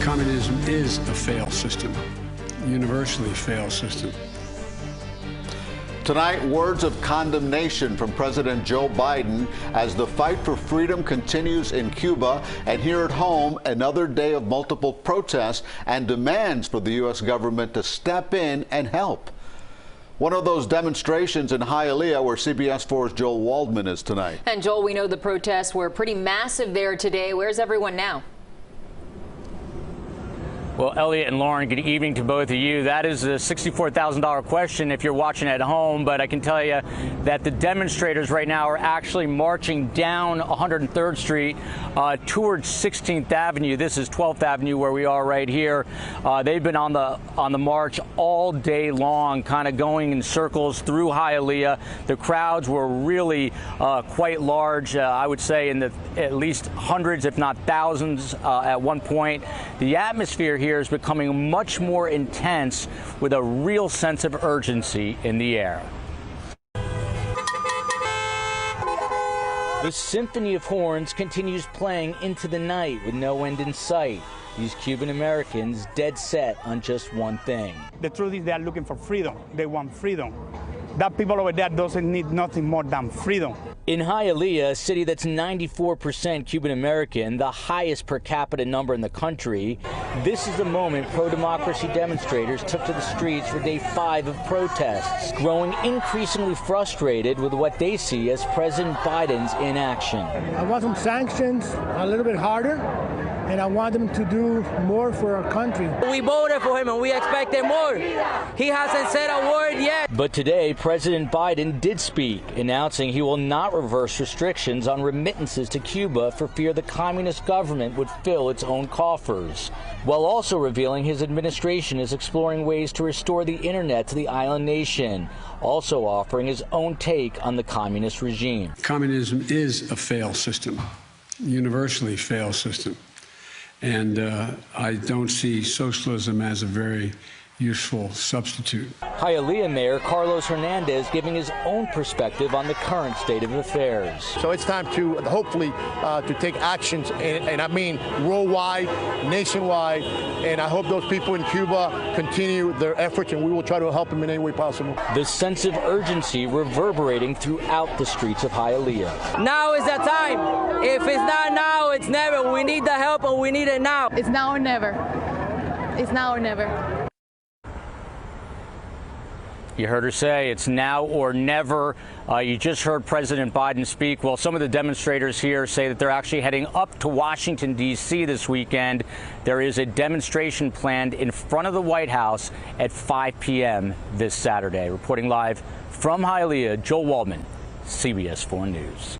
Communism is a failed system, universally failed system. Tonight, words of condemnation from President Joe Biden as the fight for freedom continues in Cuba, and here at home, another day of multiple protests and demands for the U.S. government to step in and help. One of those demonstrations in Hialeah, where CBS 4's Joel Waldman is tonight. And Joel, we know the protests were pretty massive there today. Where's everyone now? Well, Elliot and Lauren, good evening to both of you. That is a $64,000 question if you're watching at home, but I can tell you that the demonstrators right now are actually marching down 103rd Street towards 16th Avenue. This is 12th Avenue where we are right here. They've been on the march all day long, kind of going in circles through Hialeah. The crowds were really quite large, I would say in the at least hundreds, if not thousands at one point. The atmosphere here is becoming much more intense with a real sense of urgency in the air. The Symphony of Horns continues playing into the night with no end in sight. These Cuban Americans dead set on just one thing. The truth is they are looking for freedom. They want freedom. That people over there doesn't need nothing more than freedom. In Hialeah, a city that's 94% Cuban American, the highest per capita number in the country, this is the moment pro-democracy demonstrators took to the streets for day 5 of protests, growing increasingly frustrated with what they see as President Biden's inaction. I want some sanctions a little bit harder, and I want them to do more for our country. We voted for him and we expected more. He hasn't said a word yet. But today, President Biden did speak, announcing he will not reverse restrictions on remittances to Cuba for fear the communist government would fill its own coffers, while also revealing his administration is exploring ways to restore the internet to the island nation, also offering his own take on the communist regime. Communism is a failed system, universally failed system. And I don't see socialism as a very useful substitute. Hialeah Mayor Carlos Hernandez giving his own perspective on the current state of affairs. So it's time to hopefully to take actions, and I mean worldwide, nationwide, and I hope those people in Cuba continue their efforts, and we will try to help them in any way possible. The sense of urgency reverberating throughout the streets of Hialeah. Now is the time. If it's not now, it's never. We need the help and we need it now. It's now or never. It's now or never. You heard her say it's now or never. You just heard President Biden speak. Well, some of the demonstrators here say that they're actually heading up to Washington, D.C. this weekend. There is a demonstration planned in front of the White House at 5 p.m. this Saturday. Reporting live from Hialeah, Joel Waldman, CBS 4 News.